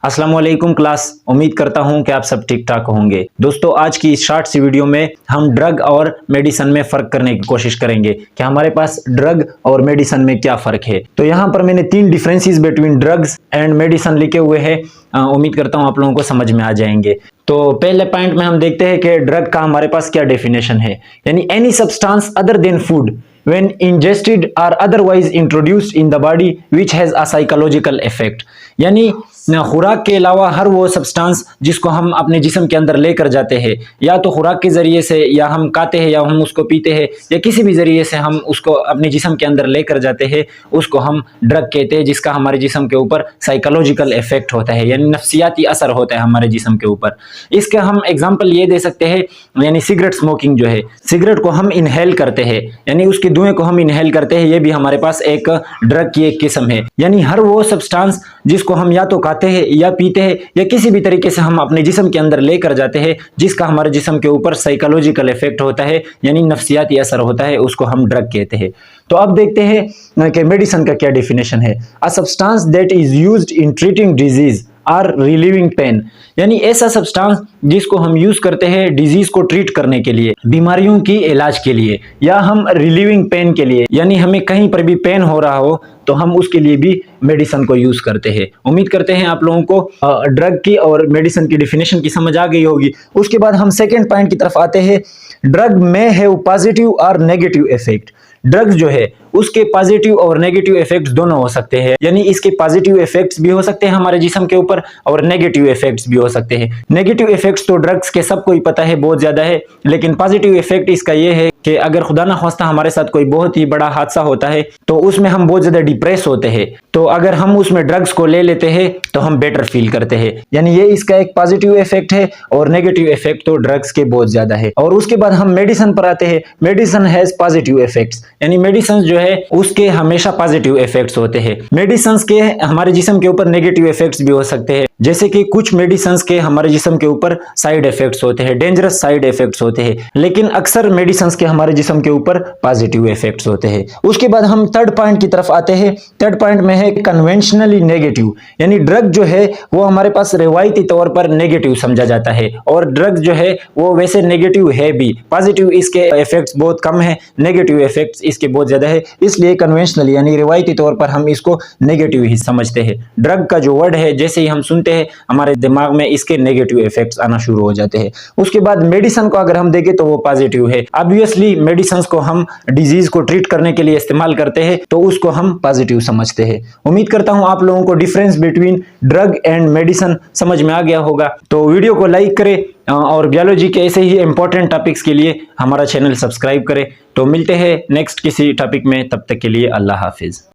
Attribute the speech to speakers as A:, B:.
A: अस्सलाम वालेकुम क्लास। उम्मीद करता हूं कि आप सब ठीक ठाक होंगे। दोस्तों, आज की इस शॉर्ट सी वीडियो में हम ड्रग और मेडिसिन में फ़र्क करने की कोशिश करेंगे कि हमारे पास ड्रग और मेडिसिन में क्या फ़र्क है। तो यहाँ पर मैंने 3 differences between drugs and medicine लिखे हुए हैं। उम्मीद करता हूँ आप लोगों को समझ में आ जाएंगे। तो पहले पॉइंट में हम देखते हैं कि ड्रग का हमारे पास क्या डेफिनेशन है। यानी any substance other than food when ingested or otherwise introduced in the body which has a psychological effect। यानी खुराक के अलावा हर वो सब्सटेंस जिसको हम अपने जिस्म के अंदर लेकर जाते हैं, या तो खुराक के ज़रिए से, या हम खाते हैं, या हम उसको पीते हैं, या किसी भी ज़रिए से हम उसको अपने जिस्म के अंदर लेकर जाते हैं, उसको हम ड्रग कहते हैं, जिसका हमारे जिस्म के ऊपर साइकोलॉजिकल इफेक्ट होता है, यानी नफ्सियाती असर होता है हमारे जिस्म के ऊपर। इसका हम एग्जाम्पल ये दे सकते हैं, यानी सिगरेट स्मोकिंग जो है, सिगरेट को हम इनहेल करते हैं, यानी उसके धुएं को हम इनहेल करते हैं, ये भी हमारे पास एक ड्रग की एक किस्म है। यानी हर वो सब्सटेंस जिसको हम या तो खाते हैं या पीते हैं, या किसी भी तरीके से हम अपने जिस्म के अंदर लेकर जाते हैं, जिसका हमारे जिस्म के ऊपर साइकोलॉजिकल इफेक्ट होता है, यानी नफ्सियाती असर होता है, उसको हम ड्रग कहते हैं। तो अब देखते हैं कि मेडिसिन का क्या डेफिनेशन है। A substance that is used in treating disease or relieving pain. यानी ऐसा सब्सटेंस जिसको हम यूज करते हैं डिजीज को ट्रीट करने के लिए, बीमारियों की इलाज के लिए, या हम रिलीविंग पेन के लिए, यानी हमें कहीं पर भी पेन हो रहा हो तो हम उसके लिए भी मेडिसिन को यूज करते हैं। उम्मीद करते हैं आप लोगों को ड्रग की और मेडिसिन की डेफिनेशन की समझ आ गई होगी। उसके बाद हम सेकेंड पॉइंट की तरफ आते हैं। ड्रग में हैव पॉजिटिव और नेगेटिव इफेक्ट। ड्रग्स जो है उसके पॉजिटिव और नेगेटिव इफेक्ट्स दोनों हो सकते हैं। यानी इसके पॉजिटिव इफेक्ट्स भी हो सकते हैं हमारे जिस्म के ऊपर, और नेगेटिव इफेक्ट्स भी हो सकते हैं। नेगेटिव इफेक्ट्स तो ड्रग्स के सबको ही पता है, बहुत ज्यादा है, लेकिन पॉजिटिव इफेक्ट इसका ये है कि अगर खुदा ना खास्ता हमारे साथ कोई बहुत ही बड़ा हादसा होता है तो उसमें हम बहुत ज्यादा डिप्रेस होते हैं, तो अगर हम उसमें ड्रग्स को ले लेते हैं तो हम बेटर फील करते हैं। यानी ये इसका एक पॉजिटिव इफेक्ट है, और नेगेटिव इफेक्ट तो ड्रग्स के बहुत ज्यादा है। और उसके बाद हम मेडिसिन पर आते हैं। मेडिसिन हैज पॉजिटिव इफेक्ट्स, यानी मेडिसिन जो है उसके हमेशा पॉजिटिव इफेक्ट्स होते हैं। मेडिसिन के हमारे जिस्म के ऊपर नेगेटिव इफेक्ट्स भी हो सकते हैं, जैसे कि कुछ मेडिसिन के हमारे जिस्म के ऊपर साइड इफेक्ट्स होते हैं, डेंजरस साइड इफेक्ट्स होते हैं, लेकिन अक्सर मेडिसिन के हमारे जिस्म के ऊपर पॉजिटिव इफेक्ट्स होते हैं। उसके बाद हम थर्ड पॉइंट की तरफ आते हैं। थर्ड पॉइंट में है कन्वेंशनली नेगेटिव। यानी ड्रग जो है वो हमारे पास रिवायती तौर पर नेगेटिव समझा जाता है, और ड्रग जो है वो वैसे नेगेटिव है भी। पॉजिटिव इसके इफेक्ट्स बहुत कम है, नेगेटिव इफेक्ट्स इसके बहुत ज्यादा है, इसलिए कन्वेंशनली यानी रिवायती तौर पर हम इसको नेगेटिव ही समझते हैं। ड्रग का जो वर्ड है जैसे ही हम सुनते हैं हमारे दिमाग में इसके नेगेटिव इफेक्ट्स आना शुरू हो जाते हैं। उसके बाद मेडिसिन को अगर हम देखें तो वो पॉजिटिव है। ऑब्वियसली मेडिसिन को हम डिजीज को ट्रीट करने के लिए इस्तेमाल करते हैं, तो उसको हम पॉजिटिव समझते हैं। उम्मीद करता हूं आप लोगों को difference between drug and medicine समझ में आ गया होगा। तो वीडियो को लाइक करें और बायोलॉजी के ऐसे ही इंपॉर्टेंट टॉपिक्स के लिए हमारा चैनल सब्सक्राइब करें। तो मिलते हैं नेक्स्ट किसी टॉपिक में, तब तक के लिए अल्लाह हाफिज।